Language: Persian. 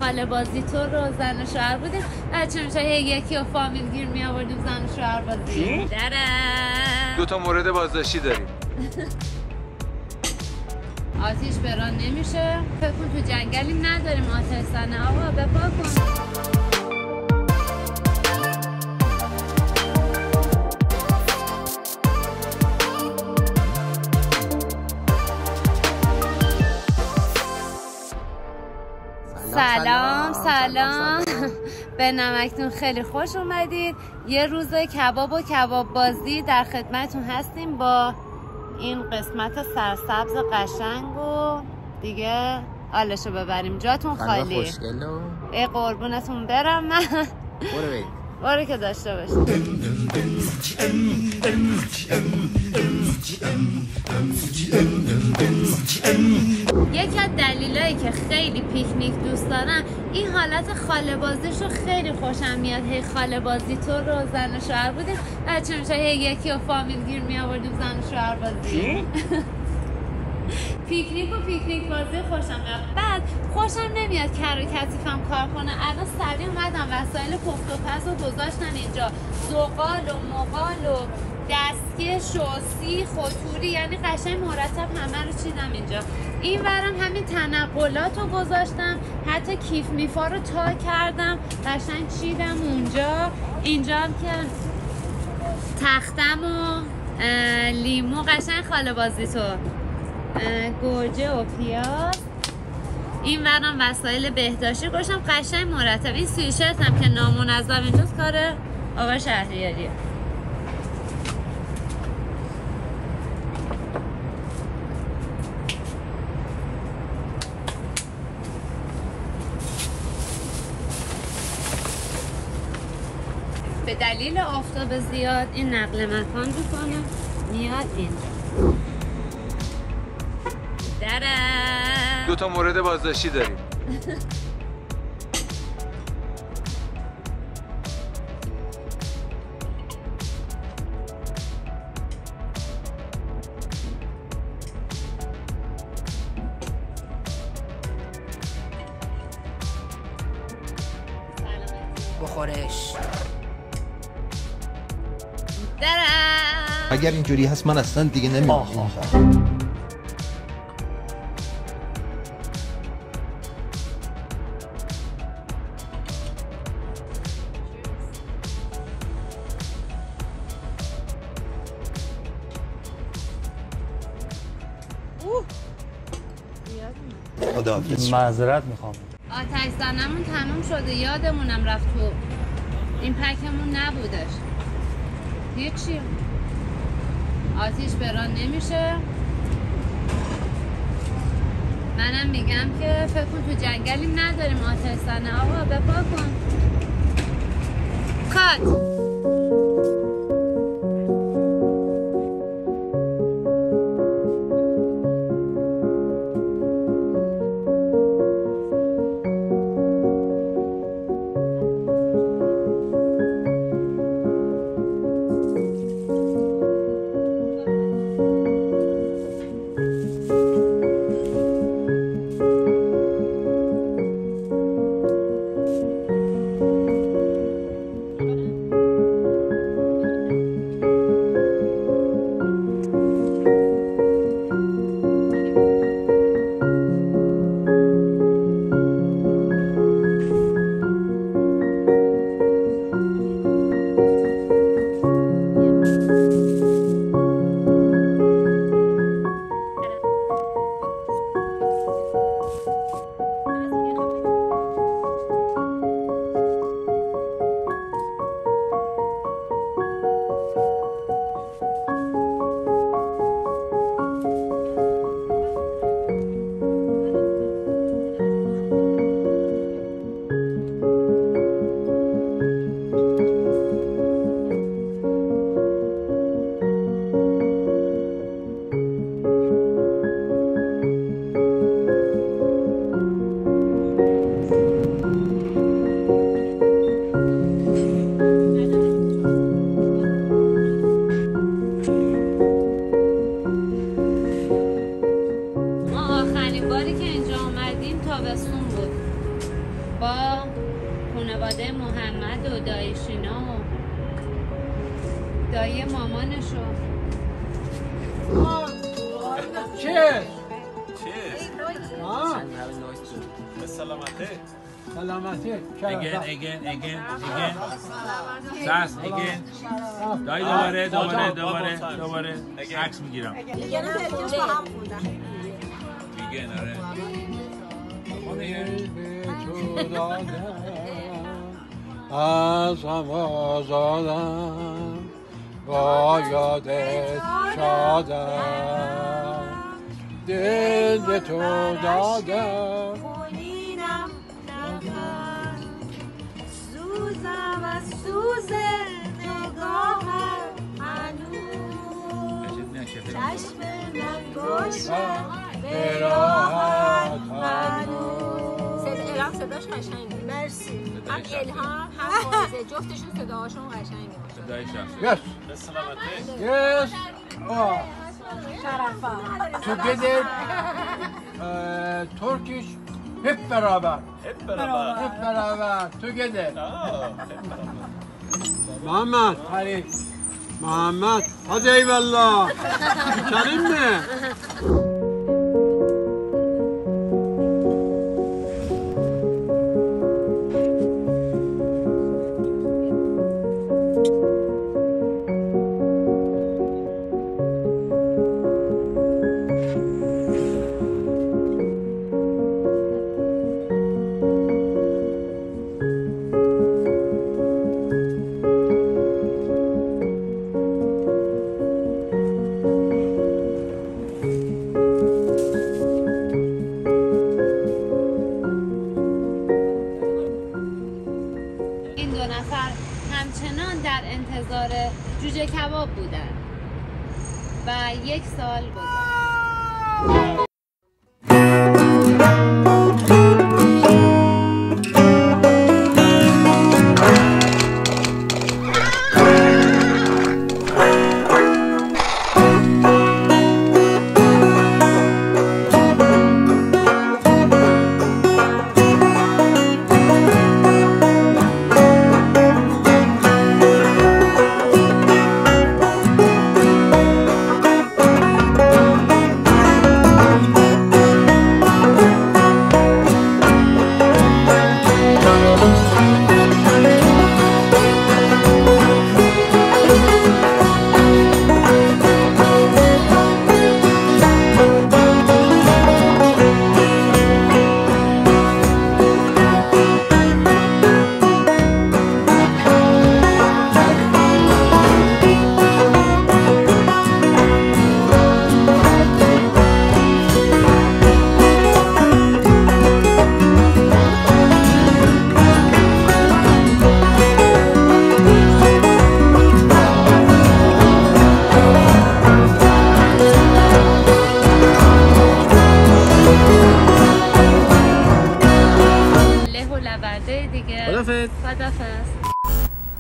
خاله بازی تو رو زن و شوهر بودیم. بچه میشه یکی و فامیل گیر می آوردیم زن و شوهر بازی. دو تا مورد بازداشتی داریم. آتیش بران نمیشه. فکر کن تو جنگلی نداریم آتش زنه. آقا بپا کن. سلام. به نمکتون خیلی خوش اومدید. یه روز کباب و کباب بازی در خدمتون هستیم با این قسمت سرسبز قشنگ و دیگه حالشو ببریم. جاتون خالی. ای قربونتون برم من. برو که داشته باشید. یکی از دلایلی که خیلی پیکنیک دوست دارم این حالت خاله بازیشو خیلی خوشم میاد. هی خاله بازی تو رو زن و شوهر بودیم. بچه میشه یکی و فامیل گیر می آوردیم زن و شوهر بازی. پیکنیک بازی خوشم میاد. بعد خوشم نمیاد کر و کتیفم کار کنه. الان سریع اومدم وسایل پخت و پز رو گذاشتن اینجا. زغال و مغال و دستکش و سیخ و توری، یعنی قشنگ مرتب همه رو چیدم اینجا. این ورم همین تنقلات رو گذاشتم، حتی کیف میفا رو تا کردم قشنگ چیدم اونجا. اینجا هم که تختم و لیمو قشنگ خاله بازی تو، گوجه و پیاز. این ورم وسایل بهداشتی گذاشتم قشنگ مرتب. این سویشرت هم که نامنظم اینجاست کار آقا شهریاریه. به دلیل آفتاب زیاد این نقل مکان میکنه میاد اینجا. دو تا مورد بازداشتی داریم. بخورش. اگر اینجوری هست من اصلا دیگه نمیام. معذرت میخوام. آتش زنمون تموم شده، یادمونم رفت تو این پکمون نبودش. هیچی آتیش بران نمیشه. منم میگم که فکر کن تو جنگلی نداریم آتش زنه. آقا بپا کن. کات. با خانواده محمد و دایی شینا و دایی مامانشو. چیز؟ سلامتی. سلامتی. Again. ساس again. دایی دوباره. عکس میگیرم. دیگه نه اینجا با هم خوندن. Again آره. از هم آزادم با یادت شادم دل به تو دادم خونینم نفر سوزم از سوز نگاهم هنوز چشم من گوشم به راحت هنوز صداش قشنگه. مرسی. هم الهام هم فائزه جفتشون صداهاشون قشنگه. صدای شخصی. Yes. سلامتی. Yes. شرفا. Together Turkish hep beraber. Hep beraber. Together. Muhammed. Hadi. Muhammed. Hadi eyvallah. Senin mi? همچنان در انتظار جوجه کباب بودن و 1 سال گذشت. خدافظ.